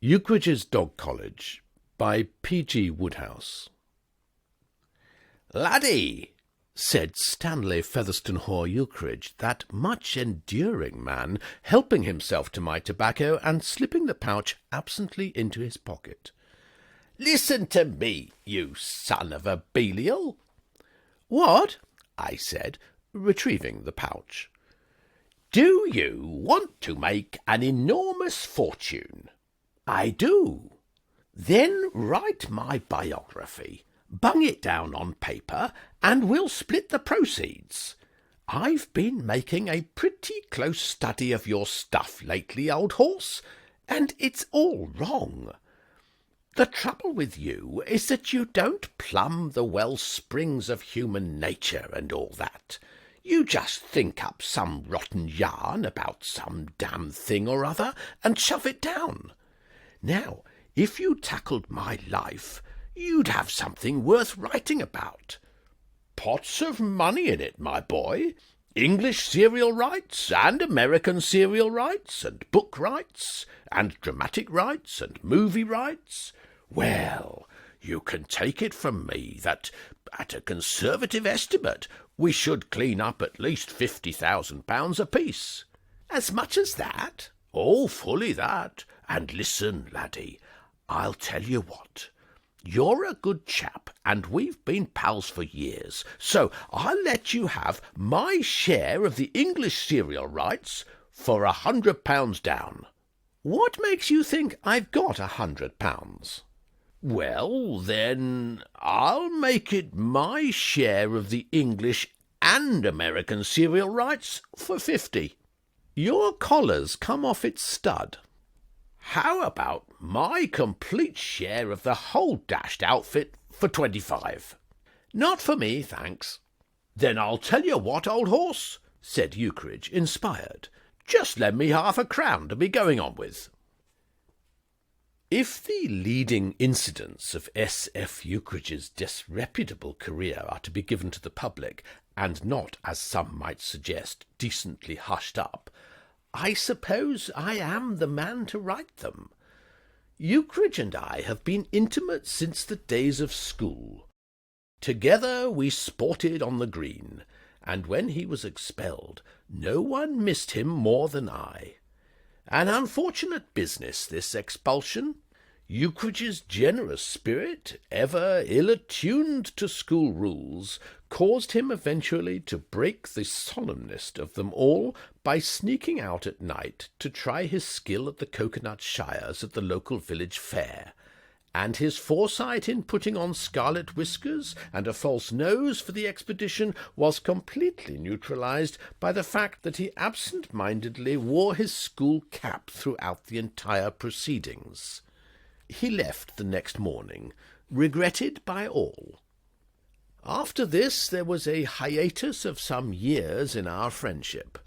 Ukridge's Dog College by G Wodehouse. "Laddie," said Stanley Featherstonehaugh Ukridge, that much-enduring man, helping himself to my tobacco and slipping the pouch absently into his pocket. "Listen to me, you son of a Belial." "What?" I said, retrieving the pouch. "Do you want to make an enormous fortune?" "I do." "Then write my biography, bung it down on paper, and we'll split the proceeds. I've been making a pretty close study of your stuff lately, old horse, and it's all wrong. The trouble with you is that you don't plumb the well springs of human nature and all that. You just think up some rotten yarn about some damn thing or other and shove it down. Now, if you tackled my life, you'd have something worth writing about. Pots of money in it, my boy. English serial rights, and American serial rights, and book rights, and dramatic rights, and movie rights. Well, you can take it from me that, at a conservative estimate, we should clean up at least £50,000 apiece." "As much as that?" "Oh, fully that. And listen, laddie, I'll tell you what. You're a good chap, and we've been pals for years, so I'll let you have my share of the English serial rights for £100 down." "What makes you think I've got £100? "Well, then, I'll make it my share of the English and American serial rights for 50. "Your collar's come off its stud." "How about my complete share of the whole dashed outfit for 25? "Not for me, thanks." "Then I'll tell you what, old horse," said Ukridge, inspired. "Just lend me £half-a-crown to be going on with." If the leading incidents of S.F. Ukridge's disreputable career are to be given to the public, and not, as some might suggest, decently hushed up, I suppose I am the man to write them. Ukridge and I have been intimate since the days of school. Together we sported on the green, and when he was expelled, no one missed him more than I. An unfortunate business, this expulsion. Ukridge's generous spirit, ever ill-attuned to school rules, caused him eventually to break the solemnest of them all by sneaking out at night to try his skill at the coconut shires at the local village fair, and his foresight in putting on scarlet whiskers and a false nose for the expedition was completely neutralized by the fact that he absent-mindedly wore his school cap throughout the entire proceedings. He left the next morning, regretted by all. After this there was a hiatus of some years in our friendship.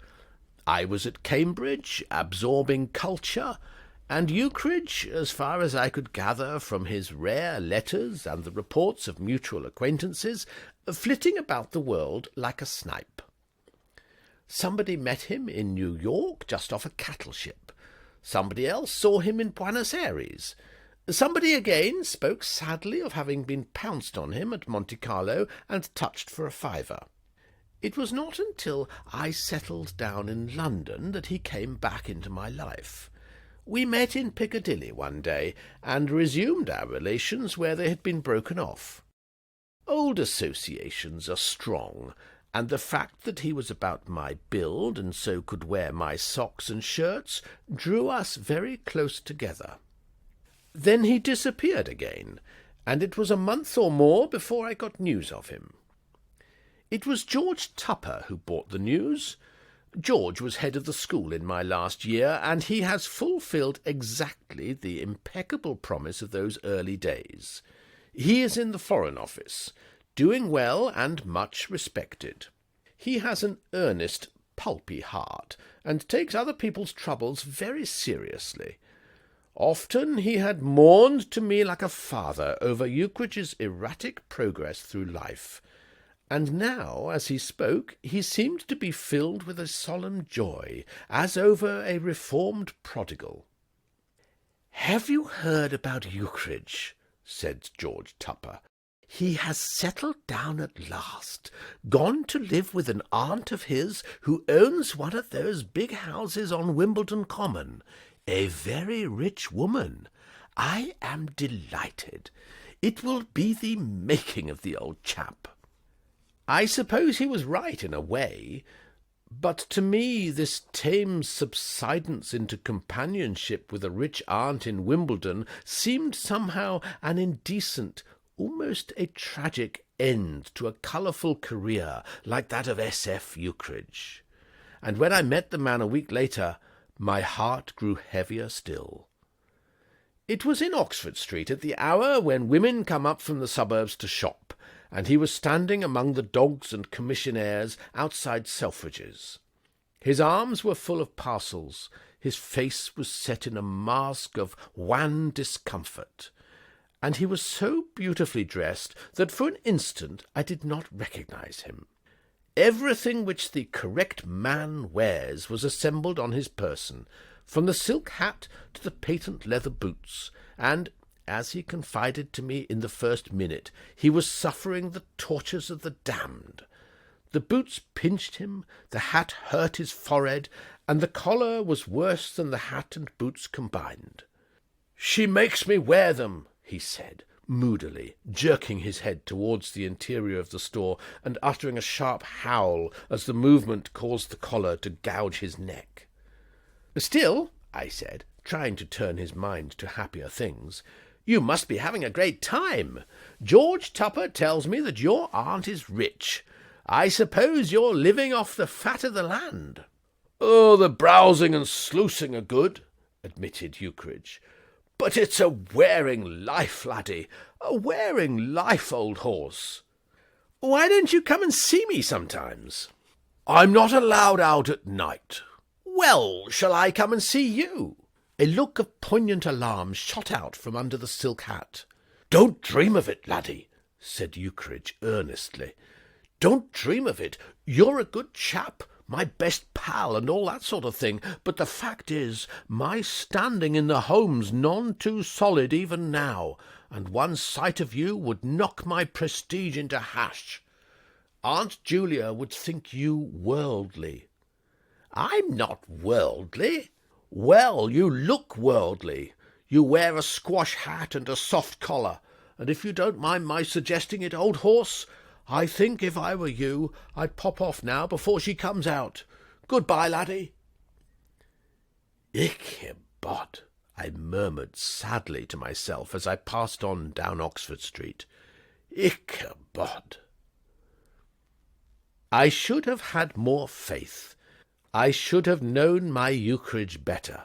I was at Cambridge, absorbing culture, and Ukridge, as far as I could gather from his rare letters and the reports of mutual acquaintances, flitting about the world like a snipe. Somebody met him in New York, just off a cattle ship. Somebody else saw him in Buenos Aires. Somebody again spoke sadly of having been pounced on him at Monte Carlo and touched for a fiver. It was not until I settled down in London that he came back into my life. We met in Piccadilly one day, and resumed our relations where they had been broken off. Old associations are strong, and the fact that he was about my build and so could wear my socks and shirts drew us very close together. Then he disappeared again, and it was a month or more before I got news of him. It was George Tupper who brought the news. George was head of the school in my last year, and he has fulfilled exactly the impeccable promise of those early days. He is in the Foreign Office, doing well and much respected. He has an earnest, pulpy heart, and takes other people's troubles very seriously. Often he had mourned to me like a father over Ukridge's erratic progress through life, and now, as he spoke, he seemed to be filled with a solemn joy, as over a reformed prodigal. "Have you heard about Ukridge?" said George Tupper. "He has settled down at last, gone to live with an aunt of his who owns one of those big houses on Wimbledon Common. A very rich woman. I am delighted. It will be the making of the old chap." I suppose he was right in a way, but to me this tame subsidence into companionship with a rich aunt in Wimbledon seemed somehow an indecent, almost a tragic end to a colourful career like that of S.F. Ukridge. And when I met the man a week later, my heart grew heavier still. It was in Oxford Street at the hour when women come up from the suburbs to shop, and he was standing among the dogs and commissionaires outside Selfridge's. His arms were full of parcels, his face was set in a mask of wan discomfort, and he was so beautifully dressed that for an instant I did not recognize him. Everything which the correct man wears was assembled on his person, from the silk hat to the patent leather boots, and, as he confided to me in the first minute, he was suffering the tortures of the damned. The boots pinched him, the hat hurt his forehead, and the collar was worse than the hat and boots combined. "She makes me wear them," he said, moodily, jerking his head towards the interior of the store and uttering a sharp howl as the movement caused the collar to gouge his neck. "Still," I said, trying to turn his mind to happier things, "you must be having a great time. George Tupper tells me that your aunt is rich. I suppose you're living off the fat of the land." "Oh, the browsing and sluicing are good," admitted Ukridge. "But it's a wearing life, laddie, a wearing life, old horse." "Why don't you come and see me sometimes?" "I'm not allowed out at night." "Well, shall I come and see you?" A look of poignant alarm shot out from under the silk hat. "Don't dream of it, laddie," said Ukridge earnestly. "Don't dream of it. You're a good chap, my best pal and all that sort of thing, but the fact is, my standing in the home's none too solid even now, and one sight of you would knock my prestige into hash. Aunt Julia would think you worldly." "I'm not worldly." "Well, you look worldly. You wear a squash hat and a soft collar, and if you don't mind my suggesting it, old horse, I think if I were you, I'd pop off now before she comes out. Good-bye, laddie." "Ichabod," I murmured sadly to myself as I passed on down Oxford Street. "Ichabod." I should have had more faith. I should have known my Ukridge better.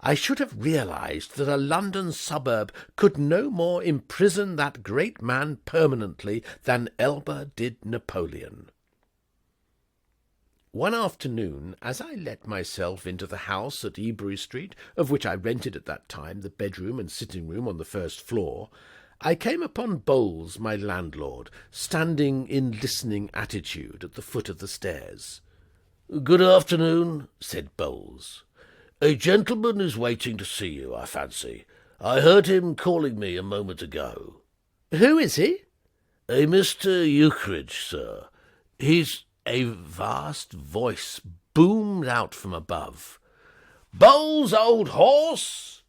I should have realized that a London suburb could no more imprison that great man permanently than Elba did Napoleon. One afternoon, as I let myself into the house at Ebury Street, of which I rented at that time the bedroom and sitting-room on the first floor, I came upon Bowles, my landlord, standing in listening attitude at the foot of the stairs. "Good afternoon," said Bowles. "A gentleman is waiting to see you, I fancy. I heard him calling me a moment ago." "Who is he?" "A Mr. Ukridge, sir. He's—" A vast voice boomed out from above. "Bowles, old horse!"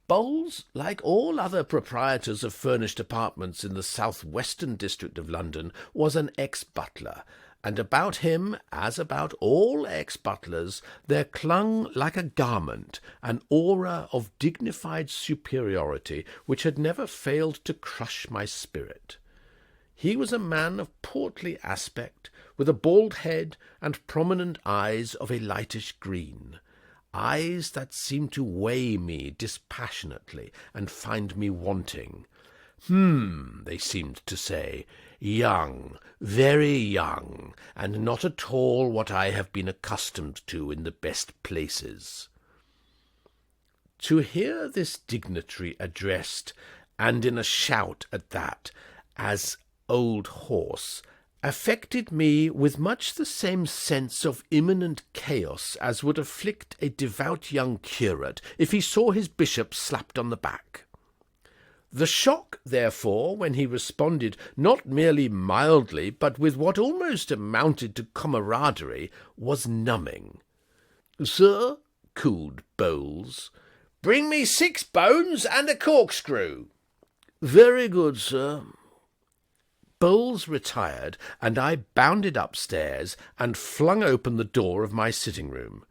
Bowles, like all other proprietors of furnished apartments in the south-western district of London, was an ex-butler, and about him, as about all ex-butlers, there clung like a garment an aura of dignified superiority which had never failed to crush my spirit. He was a man of portly aspect, with a bald head and prominent eyes of a lightish green, eyes that seemed to weigh me dispassionately and find me wanting. They seemed to say, young, very young, and not at all what I have been accustomed to in the best places. To hear this dignitary addressed, and in a shout at that, as old horse, affected me with much the same sense of imminent chaos as would afflict a devout young curate if he saw his bishop slapped on the back. The shock, therefore, when he responded not merely mildly, but with what almost amounted to camaraderie, was numbing. "Sir," cooed Bowles, "bring me 6 bones and a corkscrew." "Very good, sir." Bowles retired, and I bounded upstairs and flung open the door of my sitting-room.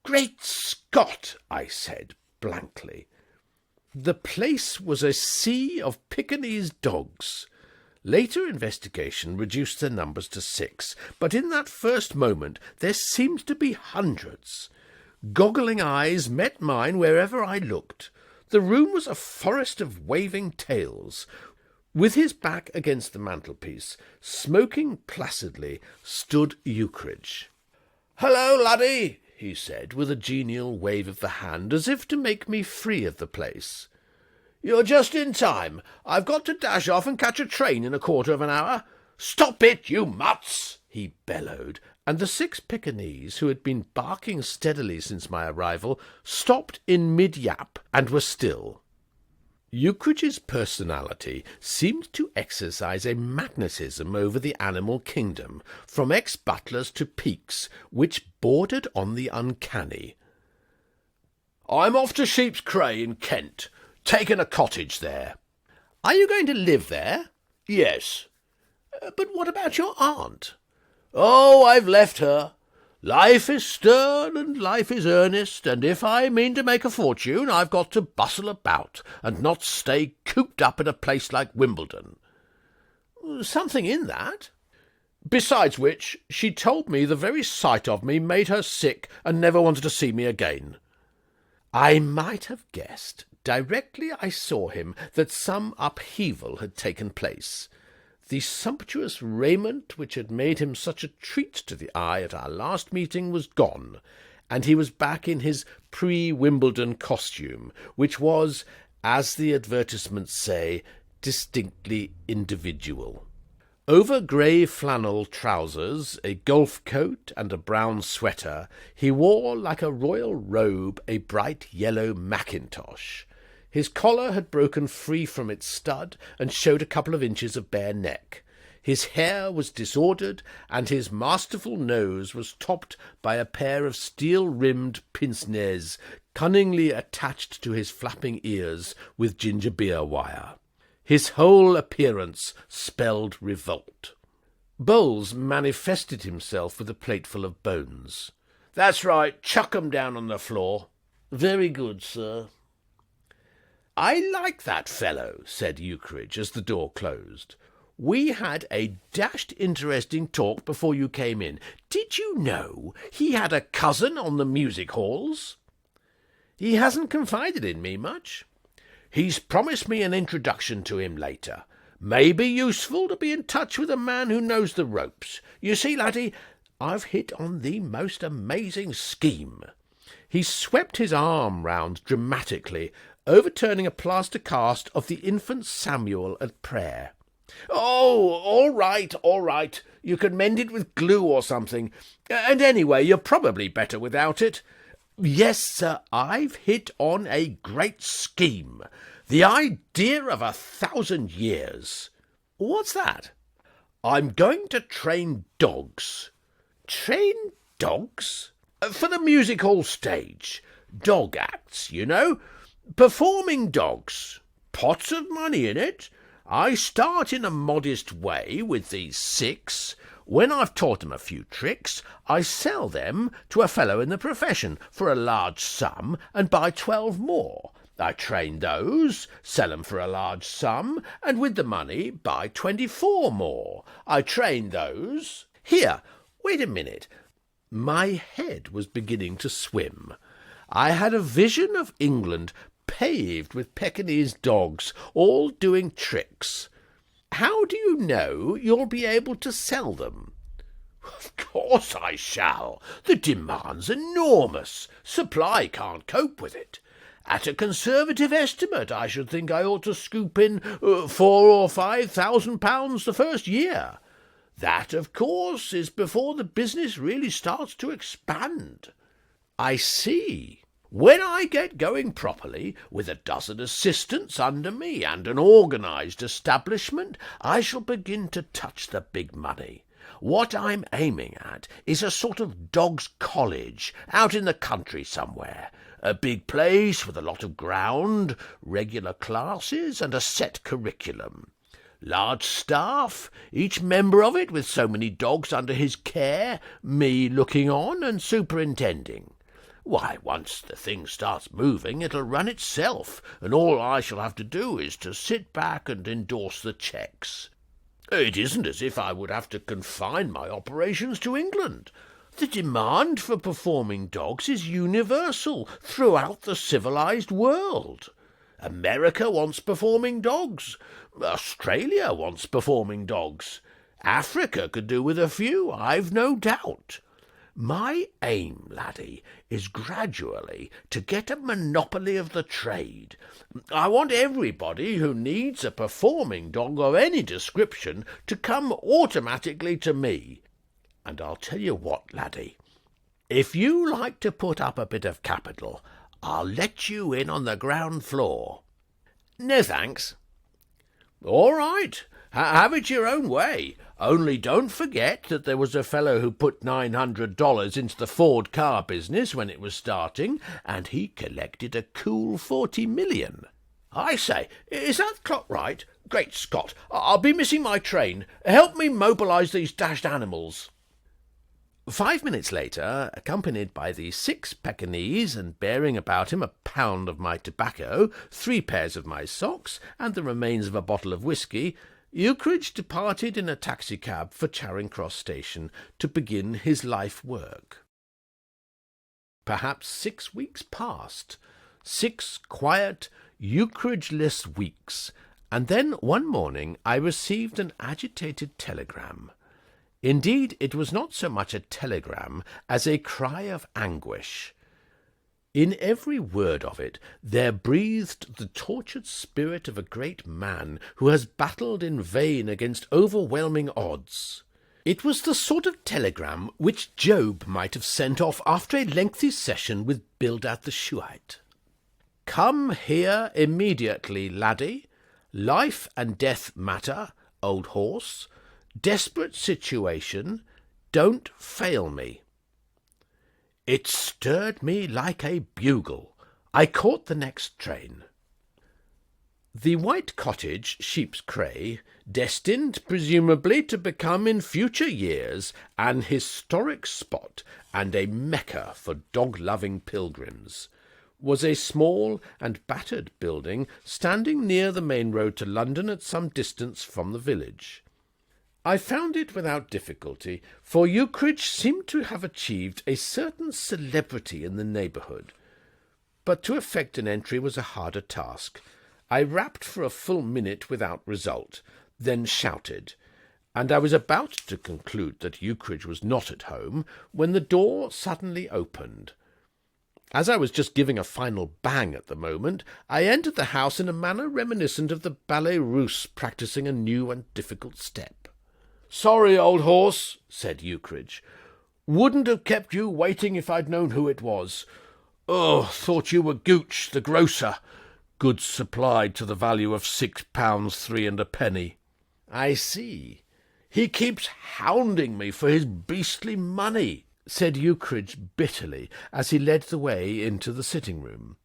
"Great Scott!" I said blankly. The place was a sea of Pekingese dogs. Later investigation reduced their numbers to 6, but in that first moment there seemed to be hundreds. Goggling eyes met mine wherever I looked. The room was a forest of waving tails. With his back against the mantelpiece, smoking placidly, stood Ukridge. "Hello, laddie," he said, with a genial wave of the hand, as if to make me free of the place. "You're just in time. I've got to dash off and catch a train in a quarter of an hour. Stop it, you mutts!" he bellowed, and the 6 Pekingese, who had been barking steadily since my arrival, stopped in mid-yap and were still. Ukridge's personality seemed to exercise a magnetism over the animal kingdom, from ex-butlers to peaks, which bordered on the uncanny. "I'm off to Sheep's Cray in Kent, taking a cottage there." "Are you going to live there?" "Yes." "But what about your aunt?" "Oh, I've left her. Life is stern and life is earnest, and if I mean to make a fortune, I've got to bustle about and not stay cooped up in a place like Wimbledon." "Something in that." "Besides which, she told me the very sight of me made her sick and never wanted to see me again." I might have guessed, directly I saw him, that some upheaval had taken place. The sumptuous raiment which had made him such a treat to the eye at our last meeting was gone, and he was back in his pre-Wimbledon costume, which was, as the advertisements say, distinctly individual. Over grey flannel trousers, a golf coat, and a brown sweater, he wore, like a royal robe, a bright yellow mackintosh. His collar had broken free from its stud and showed a couple of inches of bare neck. His hair was disordered, and his masterful nose was topped by a pair of steel-rimmed pince-nez cunningly attached to his flapping ears with ginger-beer wire. His whole appearance spelled revolt. Bowles manifested himself with a plateful of bones. "That's right, chuck 'em down on the floor." "Very good, sir." "I like that fellow," said Ukridge as the door closed. "We had a dashed interesting talk before you came in. Did you know he had a cousin on the music halls?" "He hasn't confided in me much." "He's promised me an introduction to him later. May be useful to be in touch with a man who knows the ropes. You see, laddie, I've hit on the most amazing scheme." He swept his arm round dramatically, overturning a plaster cast of the infant Samuel at prayer. "Oh, all right. You can mend it with glue or something. And anyway, you're probably better without it. Yes, sir, I've hit on a great scheme. The idea of 1,000 years. What's that?" "I'm going to train dogs." "Train dogs?" "For the music hall stage. Dog acts, you know. Performing dogs. Pots of money in it. I start in a modest way with these 6. When I've taught them a few tricks, I sell them to a fellow in the profession for a large sum and buy 12 more. I train those, sell 'em for a large sum, and with the money buy 24 more. I train those. Here, wait a minute." My head was beginning to swim. I had a vision of England paved with Pekingese dogs, all doing tricks. "How do you know you'll be able to sell them?" "Of course I shall. The demand's enormous. Supply can't cope with it. At a conservative estimate, I should think I ought to scoop in £4,000 or £5,000 the first year. That, of course, is before the business really starts to expand. I see. When I get going properly, with a dozen assistants under me and an organised establishment, I shall begin to touch the big money. What I'm aiming at is a sort of dog's college out in the country somewhere. A big place with a lot of ground, regular classes, and a set curriculum. Large staff, each member of it with so many dogs under his care, me looking on and superintending. Why, once the thing starts moving, it'll run itself, and all I shall have to do is to sit back and endorse the cheques. It isn't as if I would have to confine my operations to England. The demand for performing dogs is universal throughout the civilized world. America wants performing dogs. Australia wants performing dogs. Africa could do with a few, I've no doubt. My aim, laddie, is gradually to get a monopoly of the trade. I want everybody who needs a performing dog of any description to come automatically to me. And I'll tell you what, laddie, if you like to put up a bit of capital, I'll let you in on the ground floor. No, thanks. All right. Have it your own way. Only don't forget that there was a fellow who put $900 into the Ford car business when it was starting, and he collected a cool $40 million. I say, is that clock right? Great Scott, I'll be missing my train. Help me mobilise these dashed animals. 5 minutes later, accompanied by the 6 Pekingese and bearing about him a pound of my tobacco, 3 pairs of my socks, and the remains of a bottle of whisky, Ukridge departed in a taxicab for Charing Cross Station to begin his life work. Perhaps 6 weeks passed, 6 quiet, Ukridge-less weeks, and then one morning I received an agitated telegram. Indeed, it was not so much a telegram as a cry of anguish. In every word of it there breathed the tortured spirit of a great man who has battled in vain against overwhelming odds. It was the sort of telegram which Job might have sent off after a lengthy session with Bildad the Shuhite. Come here immediately, laddie. Life and death matter, old horse. Desperate situation. Don't fail me. It stirred me like a bugle. I caught the next train. The White Cottage, Sheep's Cray, destined presumably to become in future years an historic spot and a Mecca for dog-loving pilgrims, was a small and battered building standing near the main road to London at some distance from the village. I found it without difficulty, for Ukridge seemed to have achieved a certain celebrity in the neighbourhood. But to effect an entry was a harder task. I rapped for a full minute without result, then shouted, and I was about to conclude that Ukridge was not at home when the door suddenly opened. As I was just giving a final bang at the moment, I entered the house in a manner reminiscent of the ballet russe practising a new and difficult step. "Sorry, old horse," said Ukridge. "Wouldn't have kept you waiting if I'd known who it was. Oh, thought you were Gooch, the grocer. Goods supplied to the value of £6 3 and a penny. I see. He keeps hounding me for his beastly money," said Ukridge bitterly as he led the way into the sitting-room.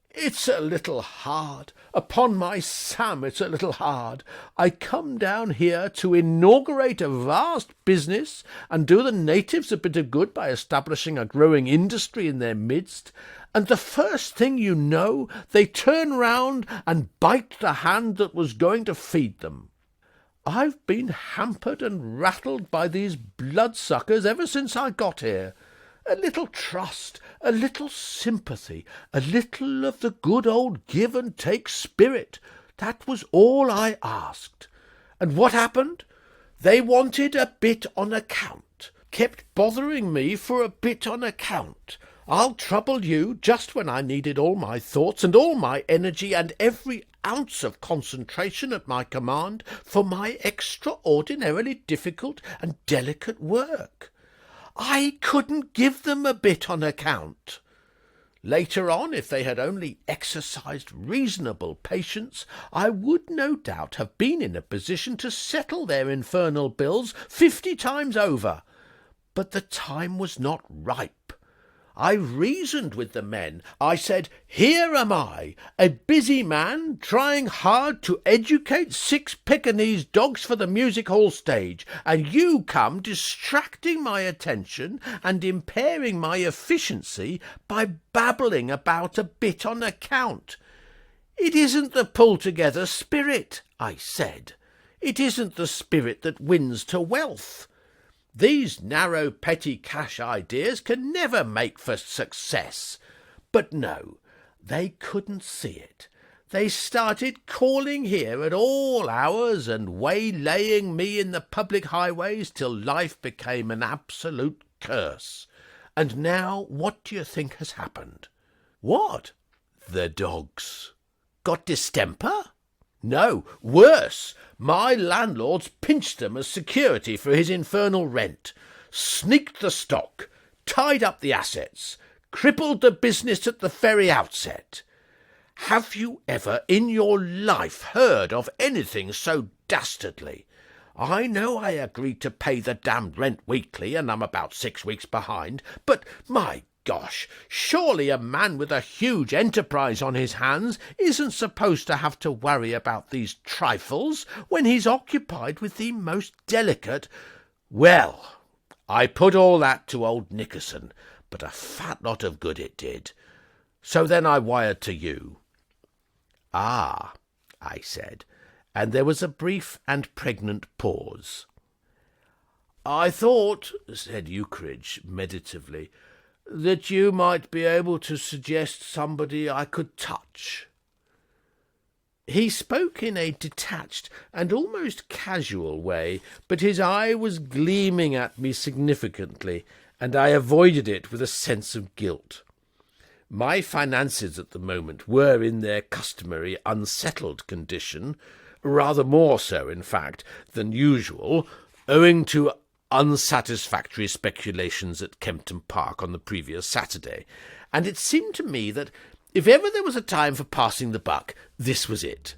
"It's a little hard. Upon my Sam, it's a little hard. I come down here to inaugurate a vast business and do the natives a bit of good by establishing a growing industry in their midst, and the first thing you know, they turn round and bite the hand that was going to feed them. I've been hampered and rattled by these bloodsuckers ever since I got here. A little trust, a little sympathy, a little of the good old give-and-take spirit. That was all I asked. And what happened? They wanted a bit on account, kept bothering me for a bit on account. I'll trouble you just when I needed all my thoughts and all my energy and every ounce of concentration at my command for my extraordinarily difficult and delicate work. I couldn't give them a bit on account. Later on, if they had only exercised reasonable patience, I would no doubt have been in a position to settle their infernal bills 50 times over. But the time was not ripe. I reasoned with the men. I said, here am I, a busy man, trying hard to educate 6 Pekingese dogs for the music hall stage, and you come distracting my attention and impairing my efficiency by babbling about a bit on account. It isn't the pull-together spirit, I said. It isn't the spirit that wins to wealth. These narrow petty cash ideas can never make for success. But no, they couldn't see it. They started calling here at all hours and waylaying me in the public highways till life became an absolute curse. And now what do you think has happened? What? The dogs. Got distemper? No, worse. My landlord's pinched them as security for his infernal rent, sneaked the stock, tied up the assets, crippled the business at the very outset. Have you ever in your life heard of anything so dastardly? I know I agreed to pay the damned rent weekly, and I'm about 6 weeks behind, but my gosh, surely a man with a huge enterprise on his hands isn't supposed to have to worry about these trifles when he's occupied with the most delicate— Well, I put all that to old Nickerson, but a fat lot of good it did. So then I wired to you. Ah, I said, and there was a brief and pregnant pause. I thought, said Ukridge meditatively, that you might be able to suggest somebody I could touch. He spoke in a detached and almost casual way, but his eye was gleaming at me significantly, and I avoided it with a sense of guilt. My finances at the moment were in their customary unsettled condition, rather more so, in fact, than usual, owing to unsatisfactory speculations at Kempton Park on the previous Saturday, and it seemed to me that if ever there was a time for passing the buck, this was it.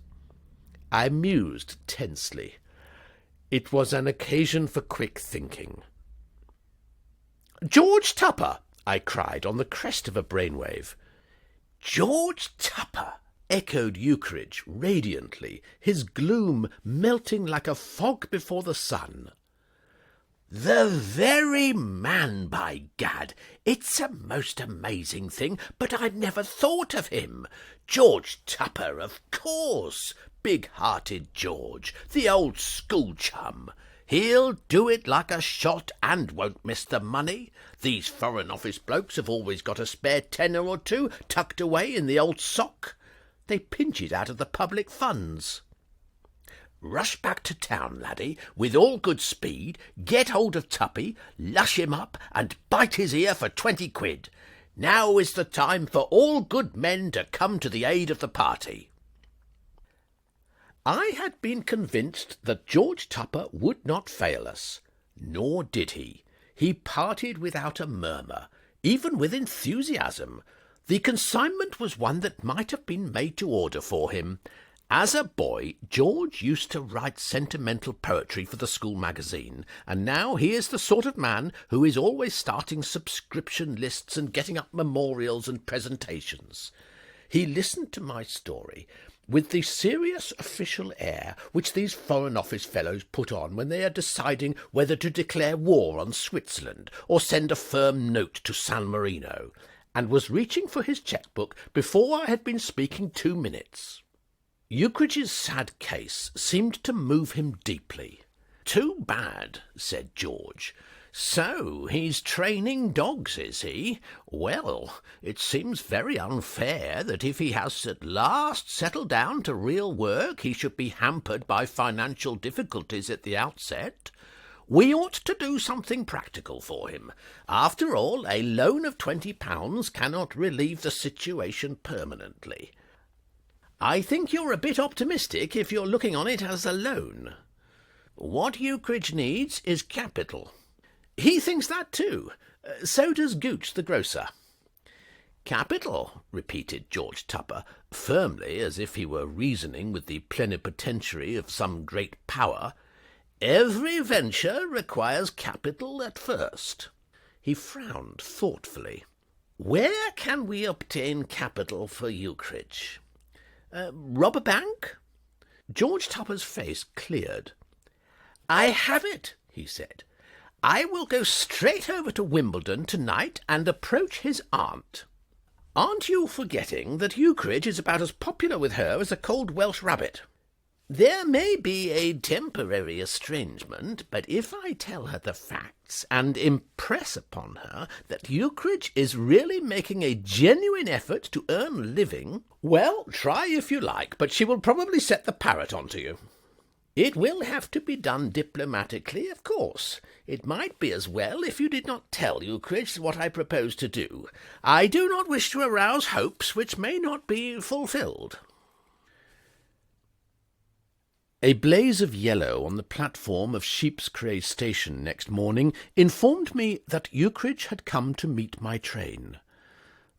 I mused tensely. It was an occasion for quick thinking. "George Tupper!" I cried on the crest of a brainwave. "George Tupper!" echoed Ukridge radiantly, his gloom melting like a fog before the sun. "The very man, by gad! It's a most amazing thing, but I'd never thought of him. George Tupper, of course. Big-hearted George, the old school-chum. He'll do it like a shot and won't miss the money. These Foreign Office blokes have always got a spare tenner or two tucked away in the old sock. They pinch it out of the public funds. Rush back to town, laddie, with all good speed, get hold of Tuppy, lush him up, and bite his ear for 20 quid. Now is the time for all good men to come to the aid of the party." I had been convinced that George Tupper would not fail us. Nor did he. He parted without a murmur, even with enthusiasm. The consignment was one that might have been made to order for him. As a boy, George used to write sentimental poetry for the school magazine, and now he is the sort of man who is always starting subscription lists and getting up memorials and presentations. He listened to my story with the serious official air which these Foreign Office fellows put on when they are deciding whether to declare war on Switzerland or send a firm note to San Marino, and was reaching for his cheque-book before I had been speaking 2 minutes. Ukridge's sad case seemed to move him deeply. "Too bad," said George. "So he's training dogs, is he? Well, it seems very unfair that if he has at last settled down to real work he should be hampered by financial difficulties at the outset. We ought to do something practical for him. After all, a loan of £20 cannot relieve the situation permanently. I think you're a bit optimistic if you're looking on it as a loan. What Ukridge needs is capital. He thinks that too. So does Gooch the grocer. Capital, repeated George Tupper, firmly, as if he were reasoning with the plenipotentiary of some great power. Every venture requires capital at first. He frowned thoughtfully. Where can we obtain capital for Ukridge? Rob a bank? George Tupper's face cleared. I have it, he said. I will go straight over to Wimbledon tonight and approach his aunt. Aren't you forgetting that Ukridge is about as popular with her as a cold Welsh rabbit? There may be a temporary estrangement, but if I tell her the facts and impress upon her that Ukridge is really making a genuine effort to earn a living, well, try if you like, but she will probably set the parrot onto you. It will have to be done diplomatically, of course. It might be as well if you did not tell Ukridge what I propose to do. I do not wish to arouse hopes which may not be fulfilled. A blaze of yellow on the platform of Sheepscray station next morning informed me that Ukridge had come to meet my train.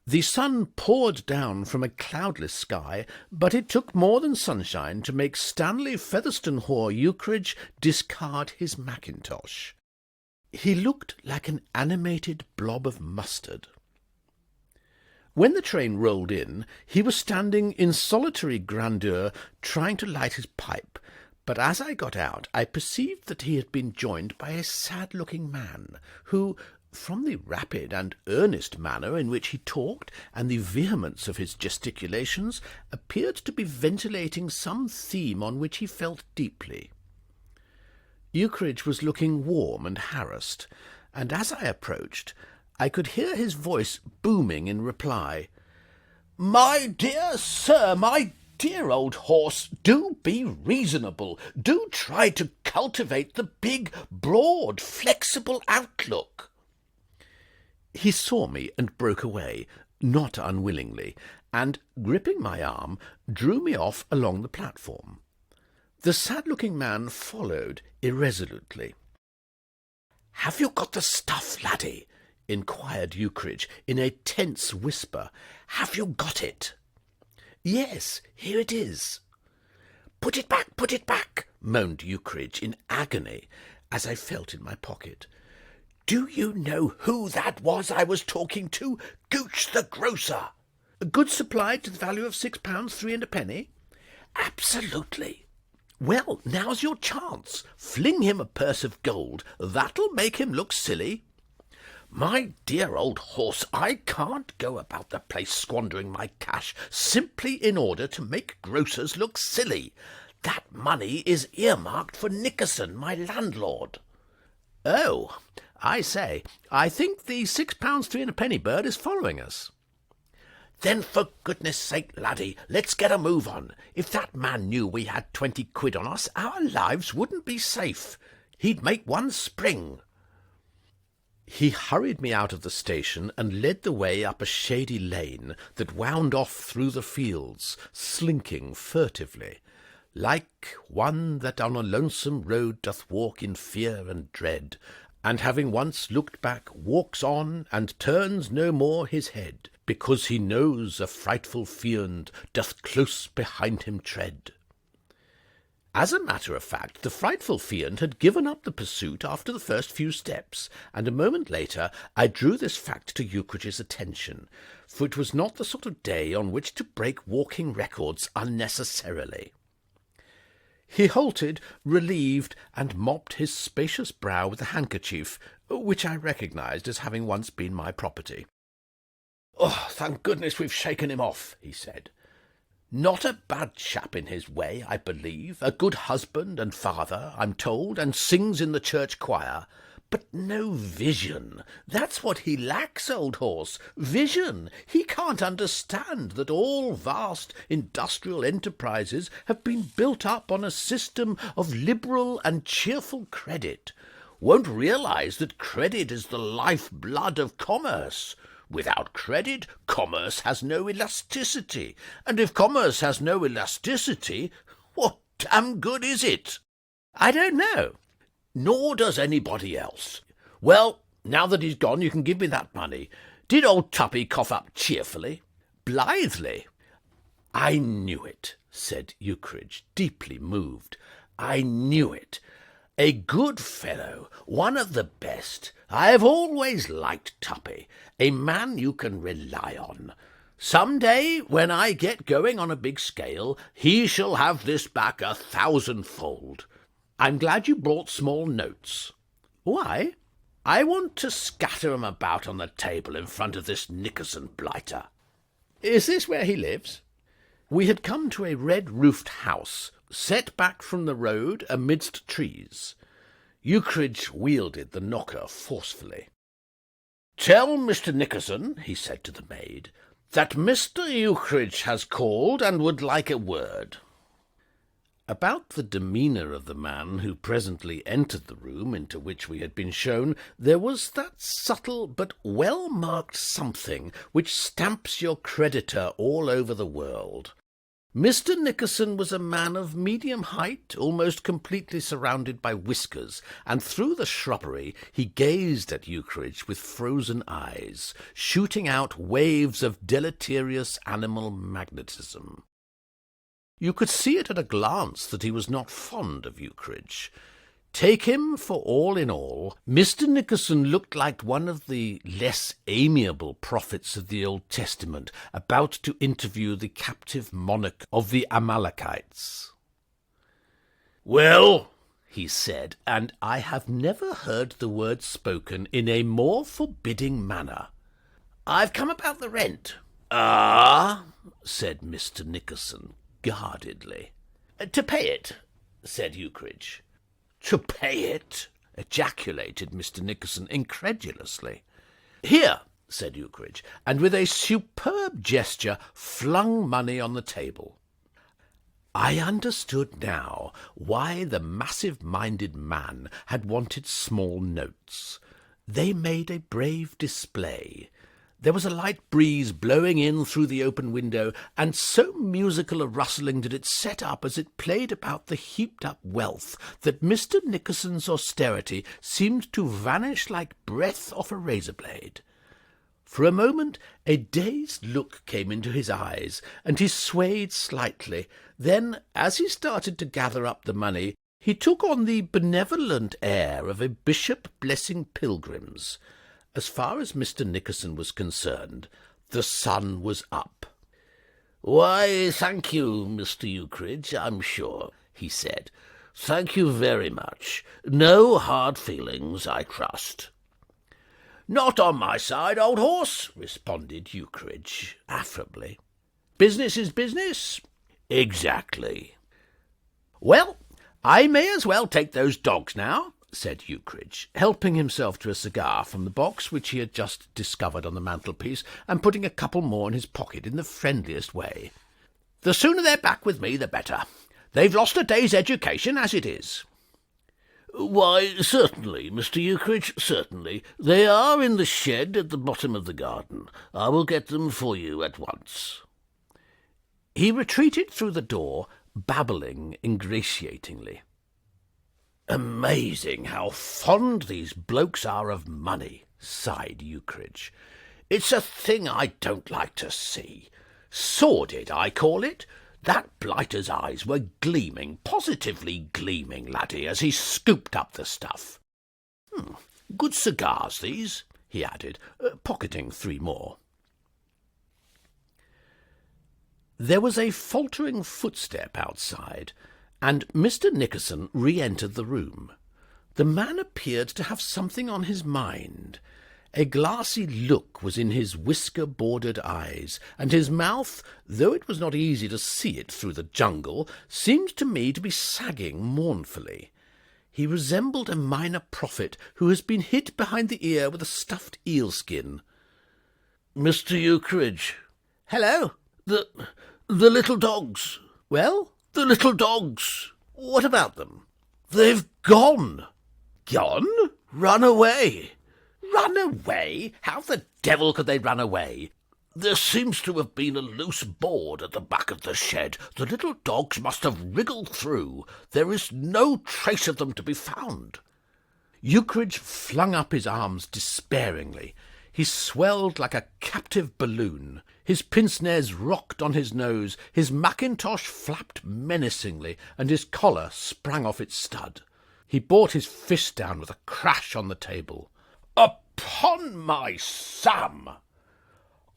The sun poured down from a cloudless sky, but it took more than sunshine to make Stanley Featherstonehaugh Ukridge discard his mackintosh. He looked like an animated blob of mustard. When the train rolled in, he was standing in solitary grandeur trying to light his pipe, but as I got out I perceived that he had been joined by a sad-looking man, who, from the rapid and earnest manner in which he talked and the vehemence of his gesticulations, appeared to be ventilating some theme on which he felt deeply. Ukridge was looking warm and harassed, and as I approached, I could hear his voice booming in reply. "My dear sir, my dear old horse, do be reasonable. Do try to cultivate the big, broad, flexible outlook." He saw me and broke away, not unwillingly, and, gripping my arm, drew me off along the platform. The sad-looking man followed irresolutely. "Have you got the stuff, laddie?" inquired Ukridge in a tense whisper. "Have you got it?" "Yes, here it is." Put it back," moaned Ukridge in agony, as I felt in my pocket. "Do you know who that was I was talking to? Gooch the grocer." "Goods supplied to the value of £6 3 and a penny?" "Absolutely." "Well, now's your chance. Fling him a purse of gold. That'll make him look silly." "My dear old horse, I can't go about the place squandering my cash simply in order to make grocers look silly. That money is earmarked for Nickerson, my landlord." "Oh, I say, I think the £6 3 and a penny bird is following us." "Then for goodness sake, laddie, let's get a move on. If that man knew we had 20 quid on us, our lives wouldn't be safe. He'd make one spring." He hurried me out of the station and led the way up a shady lane that wound off through the fields, slinking furtively, like one that on a lonesome road doth walk in fear and dread, and having once looked back walks on and turns no more his head, because he knows a frightful fiend doth close behind him tread. As a matter of fact, the frightful fiend had given up the pursuit after the first few steps, and a moment later I drew this fact to Ukridge's attention, for it was not the sort of day on which to break walking records unnecessarily. He halted, relieved, and mopped his spacious brow with a handkerchief, which I recognised as having once been my property. "Oh, thank goodness we've shaken him off," he said. "Not a bad chap in his way, I believe, a good husband and father, I'm told, and sings in the church choir. But no vision. That's what he lacks, old horse. Vision. He can't understand that all vast industrial enterprises have been built up on a system of liberal and cheerful credit. won't realise that credit is the life-blood of commerce. Without credit, commerce has no elasticity, and if commerce has no elasticity, what damn good is it? I don't know. Nor does anybody else. Well, now that he's gone, you can give me that money. Did old Tuppy cough up cheerfully? Blithely? I knew it, said Ukridge, deeply moved. I knew it. A good fellow, one of the best. I have always liked Tuppy, a man you can rely on. Some day, when I get going on a big scale, he shall have this back 1,000-fold. I'm glad you brought small notes. Why? I want to scatter 'em about on the table in front of this Nickerson blighter. Is this where he lives? We had come to a red-roofed house, set back from the road amidst trees. Ukridge wielded the knocker forcefully. "Tell Mr. Nickerson," he said to the maid, "that Mr. Ukridge has called and would like a word." About the demeanour of the man who presently entered the room into which we had been shown, there was that subtle but well-marked something which stamps your creditor all over the world. Mr. Nickerson was a man of medium height, almost completely surrounded by whiskers, and through the shrubbery he gazed at Ukridge with frozen eyes, shooting out waves of deleterious animal magnetism. You could see it at a glance that he was not fond of Ukridge. Take him for all in all, Mr. Nickerson looked like one of the less amiable prophets of the Old Testament about to interview the captive monarch of the Amalekites. "Well," he said, and I have never heard the word spoken in a more forbidding manner, "I've come about the rent." "Ah," said Mr. Nickerson, guardedly. "To pay it," said Ukridge. "To pay it?" ejaculated Mr. Nickerson incredulously. "Here," said Ukridge, and with a superb gesture flung money on the table. I understood now why the massive-minded man had wanted small notes. They made a brave display. There was a light breeze blowing in through the open window, and so musical a rustling did it set up as it played about the heaped-up wealth that Mr. Nickerson's austerity seemed to vanish like breath off a razor-blade. For a moment a dazed look came into his eyes, and he swayed slightly. Then, as he started to gather up the money, he took on the benevolent air of a bishop blessing pilgrims. As far as Mr. Nickerson was concerned, the sun was up. "Why, thank you, Mr. Ukridge, I'm sure," he said. "Thank you very much. No hard feelings, I trust." "Not on my side, old horse," responded Ukridge affably. "Business is business." "Exactly." "Well, I may as well take those dogs now," said Ukridge, helping himself to a cigar from the box which he had just discovered on the mantelpiece, and putting a couple more in his pocket in the friendliest way. "The sooner they're back with me, the better. They've lost a day's education as it is." "Why, certainly, Mr. Ukridge, certainly. They are in the shed at the bottom of the garden. I will get them for you at once." He retreated through the door, babbling ingratiatingly. "Amazing how fond these blokes are of money," sighed Ukridge. "It's a thing I don't like to see. Sordid, I call it. That blighter's eyes were gleaming, positively gleaming, laddie, as he scooped up the stuff. Good cigars, these," he added, pocketing 3 more. There was a faltering footstep outside, and Mr. Nickerson re-entered the room. The man appeared to have something on his mind. A glassy look was in his whisker-bordered eyes, and his mouth, though it was not easy to see it through the jungle, seemed to me to be sagging mournfully. He resembled a minor prophet who has been hit behind the ear with a stuffed eel-skin. "Mr. Ukridge." "Hello." The little dogs." "Well?" "The little dogs." "What about them?" "They've gone." "Gone?" Run away! Run away? How the devil could they run away? There seems to have been a loose board at the back of the shed. The little dogs must have wriggled through. There is no trace of them to be found." Ukridge flung up his arms despairingly. He swelled like a captive balloon. His pince-nez rocked on his nose, his mackintosh flapped menacingly, and his collar sprang off its stud. He brought his fist down with a crash on the table. "Upon my Sam!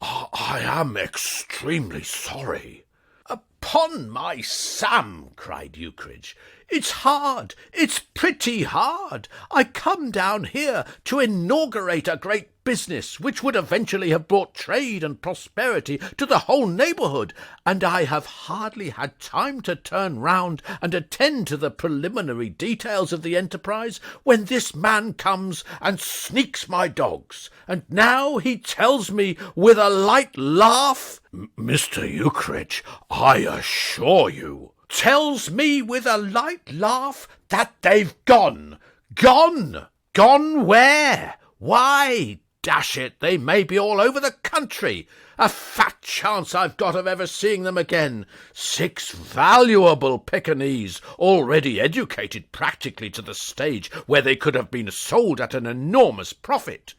I am extremely sorry." "Upon my Sam!" cried Ukridge. "It's hard. It's pretty hard. I come down here to inaugurate a great business which would eventually have brought trade and prosperity to the whole neighbourhood, and I have hardly had time to turn round and attend to the preliminary details of the enterprise when this man comes and sneaks my dogs, and now he tells me with a light laugh—" "Mr. Ukridge, I assure you—" "Tells me with a light laugh that they've gone. Gone! Gone where? Why, dash it, they may be all over the country. A fat chance I've got of ever seeing them again. 6 valuable Pekingese, already educated practically to the stage where they could have been sold at an enormous profit."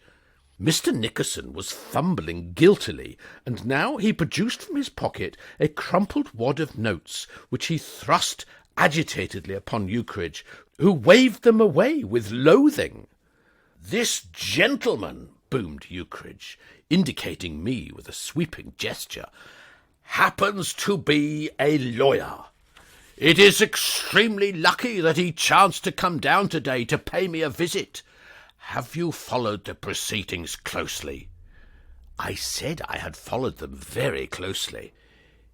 Mr. Nickerson was fumbling guiltily, and now he produced from his pocket a crumpled wad of notes, which he thrust agitatedly upon Ukridge, who waved them away with loathing. "This gentleman," boomed Ukridge, indicating me with a sweeping gesture, "happens to be a lawyer. It is extremely lucky that he chanced to come down today to pay me a visit. Have you followed the proceedings closely?" I said I had followed them very closely.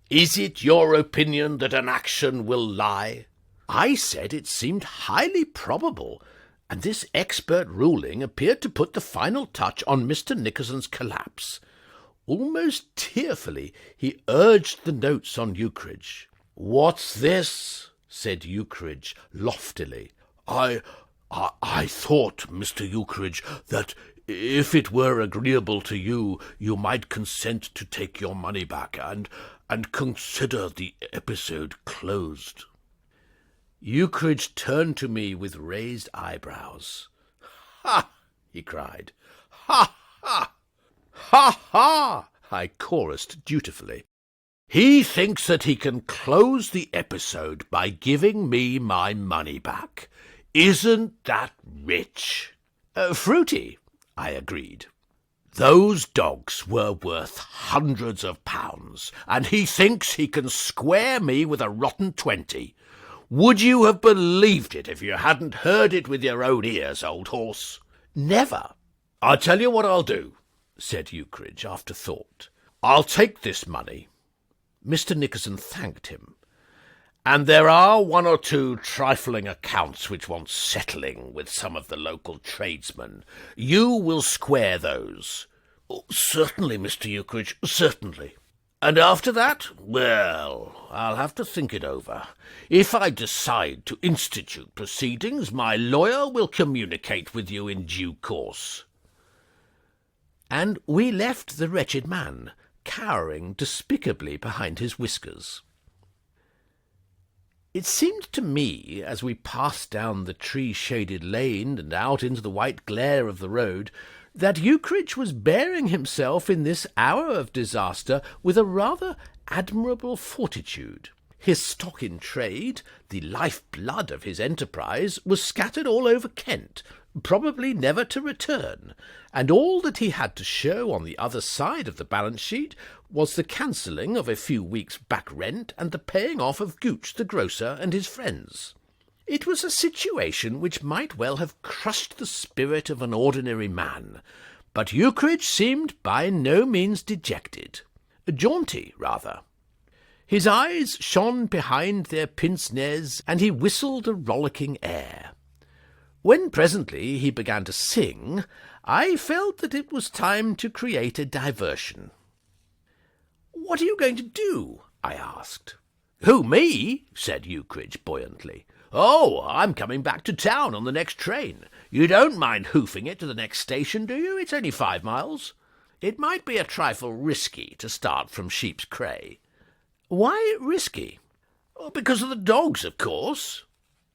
"Is it your opinion that an action will lie?" I said it seemed highly probable, and this expert ruling appeared to put the final touch on Mr. Nickerson's collapse. Almost tearfully he urged the notes on Ukridge. "What's this?" said Ukridge loftily. I thought, Mr. Ukridge, that if it were agreeable to you, you might consent to take your money back and consider the episode closed." Ukridge turned to me with raised eyebrows. "Ha!" he cried. "Ha! Ha! Ha! Ha!" I chorused dutifully. "He thinks that he can close the episode by giving me my money back. Isn't that rich?" "Fruity," I agreed. "Those dogs were worth hundreds of pounds, and he thinks he can square me with a rotten 20. Would you have believed it if you hadn't heard it with your own ears, old horse?" "Never." "I'll tell you what I'll do," said Ukridge after thought. "I'll take this money." Mr. Nickerson thanked him. "And there are 1 or 2 trifling accounts which want settling with some of the local tradesmen. You will square those." "Certainly, Mr. Ukridge, certainly." "And after that? Well, I'll have to think it over. If I decide to institute proceedings, my lawyer will communicate with you in due course." And we left the wretched man, cowering despicably behind his whiskers. It seemed to me, as we passed down the tree-shaded lane and out into the white glare of the road, that Ukridge was bearing himself in this hour of disaster with a rather admirable fortitude. His stock in trade, the life-blood of his enterprise, was scattered all over Kent, probably never to return, and all that he had to show on the other side of the balance sheet was the cancelling of a few weeks' back rent and the paying off of Gooch the grocer and his friends. It was a situation which might well have crushed the spirit of an ordinary man, but Ukridge seemed by no means dejected, jaunty rather. His eyes shone behind their pince-nez, and he whistled a rollicking air. When presently he began to sing, I felt that it was time to create a diversion. "What are you going to do?" I asked. "Who, me?" said Ukridge buoyantly. "Oh, I'm coming back to town on the next train. You don't mind hoofing it to the next station, do you? It's only 5 miles. It might be a trifle risky to start from Sheep's Cray." "Why risky?" "Oh, because of the dogs, of course."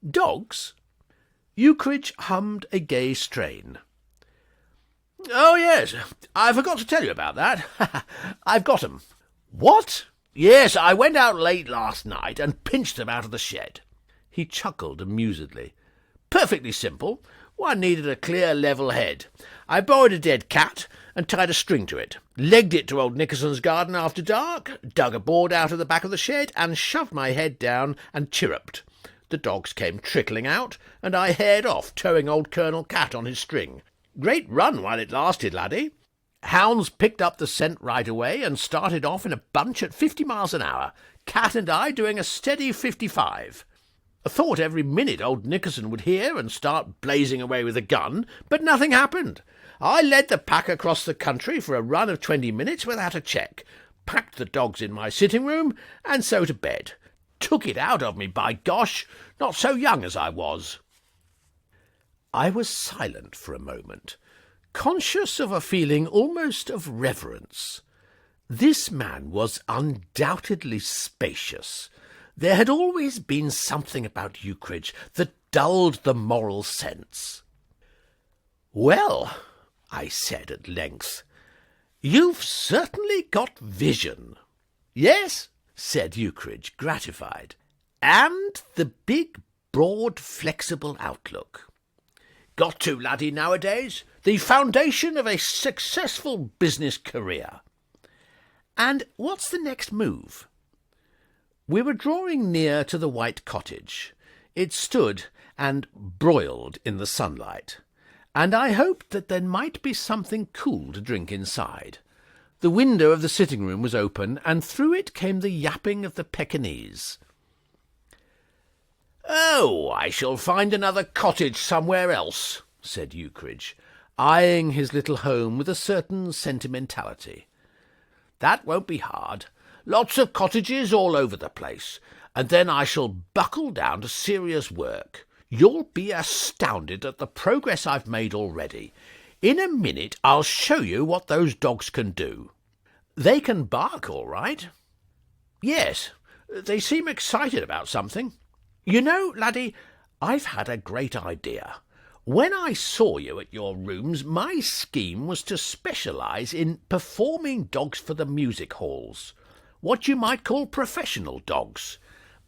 "Dogs?" Ukridge hummed a gay strain. "Oh, yes, I forgot to tell you about that. I've got 'em." "What?" "Yes, I went out late last night and pinched them out of the shed." He chuckled amusedly. "Perfectly simple. One needed a clear, level head. I borrowed a dead cat and tied a string to it, legged it to old Nickerson's garden after dark, dug a board out of the back of the shed, and shoved my head down and chirruped. The dogs came trickling out, and I haired off, towing old Colonel Cat on his string. Great run while it lasted, laddie. Hounds picked up the scent right away and started off in a bunch at 50 miles an hour, Cat and I doing a steady 55. I thought every minute old Nickerson would hear and start blazing away with a gun, but nothing happened. I led the pack across the country for a run of 20 minutes without a check, packed the dogs in my sitting room, and so to bed. Took it out of me, by gosh, not so young as I was." I was silent for a moment, conscious of a feeling almost of reverence. This man was undoubtedly spacious. There had always been something about Ukridge that dulled the moral sense. "Well," I said at length, "you've certainly got vision." "Yes," said Ukridge, gratified, "and the big, broad, flexible outlook. Got to, laddie, nowadays. The foundation of a successful business career." "And what's the next move?" We were drawing near to the white cottage. It stood and broiled in the sunlight, and I hoped that there might be something cool to drink inside. The window of the sitting-room was open, and through it came the yapping of the Pekingese. "Oh, I shall find another cottage somewhere else," said Ukridge, eyeing his little home with a certain sentimentality. "That won't be hard. Lots of cottages all over the place, and then I shall buckle down to serious work. You'll be astounded at the progress I've made already. In a minute I'll show you what those dogs can do." "They can bark all right." "Yes, they seem excited about something. You know, laddie, I've had a great idea. When I saw you at your rooms, my scheme was to specialise in performing dogs for the music halls. What you might call professional dogs.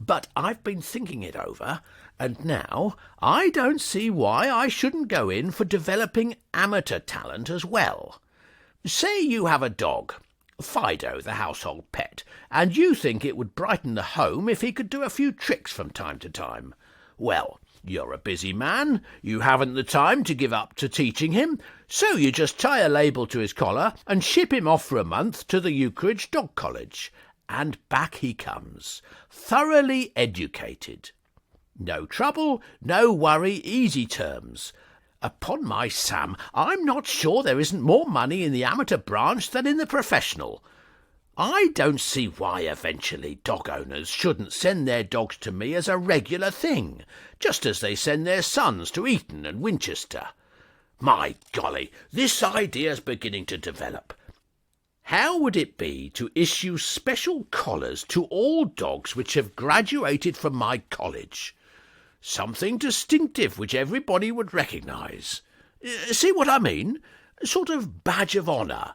But I've been thinking it over, and now I don't see why I shouldn't go in for developing amateur talent as well. Say you have a dog, Fido, the household pet, and you think it would brighten the home if he could do a few tricks from time to time. Well, you're a busy man, you haven't the time to give up to teaching him, so you just tie a label to his collar and ship him off for a month to the Ukridge Dog College, and back he comes, thoroughly educated. No trouble, no worry, easy terms. Upon my Sam, I'm not sure there isn't more money in the amateur branch than in the professional. I don't see why eventually dog owners shouldn't send their dogs to me as a regular thing, just as they send their sons to Eton and Winchester. My golly, this idea's beginning to develop. How would it be to issue special collars to all dogs which have graduated from my college? Something distinctive which everybody would recognise. See what I mean? A sort of badge of honour.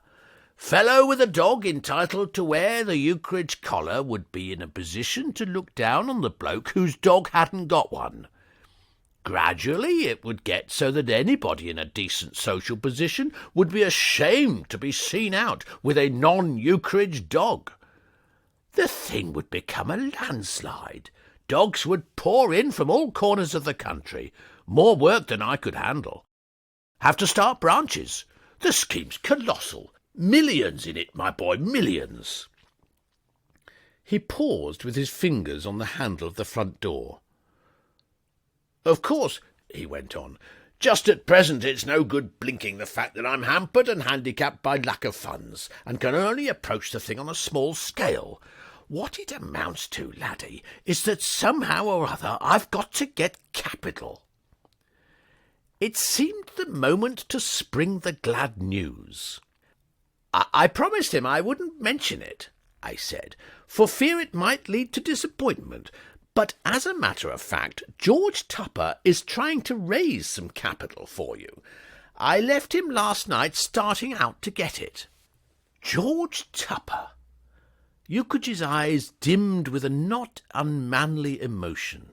Fellow with a dog entitled to wear the Ukridge collar would be in a position to look down on the bloke whose dog hadn't got one. Gradually it would get so that anybody in a decent social position would be ashamed to be seen out with a non-Ukridge dog. The thing would become a landslide. Dogs would pour in from all corners of the country, more work than I could handle. Have to start branches. The scheme's colossal. Millions in it, my boy, millions." He paused with his fingers on the handle of the front door. "Of course," he went on, "just at present it's no good blinking the fact that I'm hampered and handicapped by lack of funds, and can only approach the thing on a small scale. What it amounts to, laddie, is that somehow or other I've got to get capital. It seemed the moment to spring the glad news. I promised him I wouldn't mention it, I said, for fear it might lead to disappointment. But as a matter of fact, George Tupper is trying to raise some capital for you. I left him last night starting out to get it. George Tupper. Ukridge's eyes dimmed with a not unmanly emotion.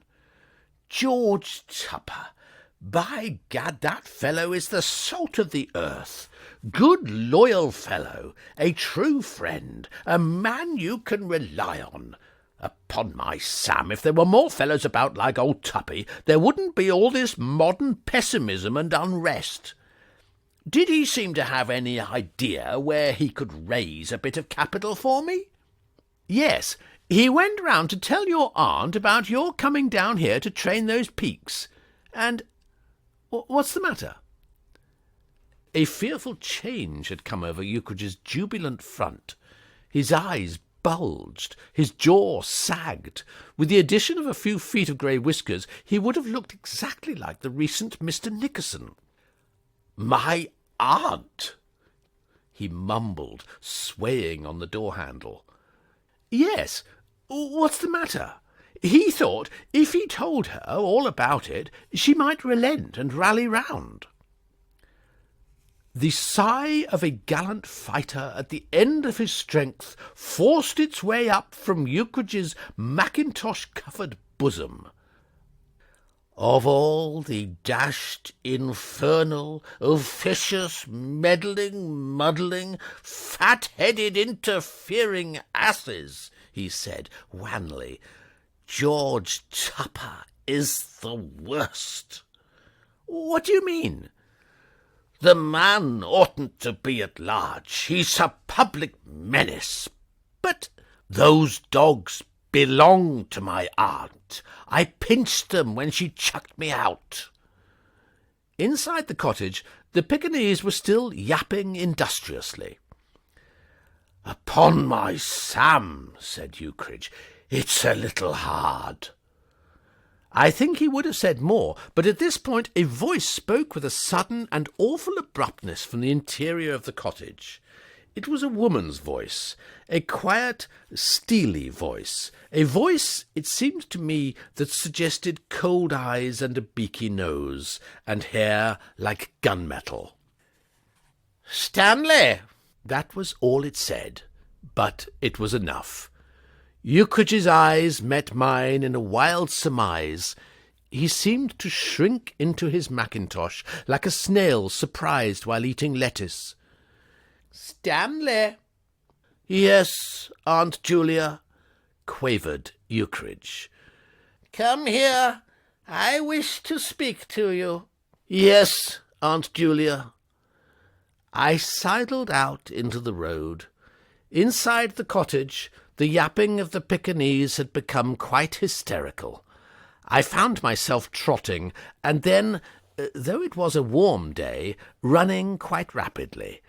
George Tupper. By gad, that fellow is the salt of the earth. Good, loyal fellow, a true friend, a man you can rely on. Upon my Sam, if there were more fellows about like old Tuppy, there wouldn't be all this modern pessimism and unrest. Did he seem to have any idea where he could raise a bit of capital for me? Yes, he went round to tell your aunt about your coming down here to train those peaks. And what's the matter? A fearful change had come over Ukridge's jubilant front. His eyes bulged, his jaw sagged. With the addition of a few feet of grey whiskers, he would have looked exactly like the recent Mr. Nickerson. My aunt, he mumbled, swaying on the door-handle. Yes, what's the matter? He thought if he told her all about it, she might relent and rally round. The sigh of a gallant fighter at the end of his strength forced its way up from Ukridge's mackintosh-covered bosom. Of all the dashed, infernal, officious, meddling, muddling, fat-headed, interfering asses, he said wanly, George Tupper is the worst. What do you mean? The man oughtn't to be at large. He's a public menace. But those dogs belong to my aunt. I pinched them when she chucked me out. Inside the cottage, the Pekingese were still yapping industriously. Upon my Sam, said Ukridge, it's a little hard. I think he would have said more, but at this point a voice spoke with a sudden and awful abruptness from the interior of the cottage. It was a woman's voice, a quiet, steely voice, a voice, it seemed to me, that suggested cold eyes and a beaky nose, and hair like gunmetal. Stanley! That was all it said, but it was enough. Ukridge's eyes met mine in a wild surmise. He seemed to shrink into his mackintosh like a snail surprised while eating lettuce. Stanley! Yes, Aunt Julia, quavered Ukridge. Come here. I wish to speak to you. Yes, Aunt Julia. I sidled out into the road. Inside the cottage, the yapping of the Pekingese had become quite hysterical. I found myself trotting, and then, though it was a warm day, running quite rapidly.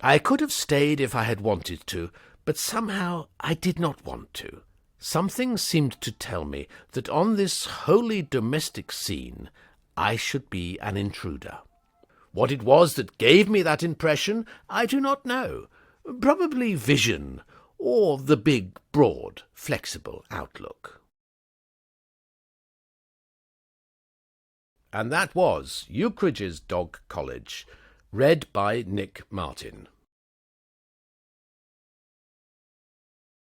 I could have stayed if I had wanted to, but somehow I did not want to. Something seemed to tell me that on this wholly domestic scene I should be an intruder. What it was that gave me that impression, I do not know. Probably vision, or the big, broad, flexible outlook. And that was Ukridge's Dog College, read by Nick Martin.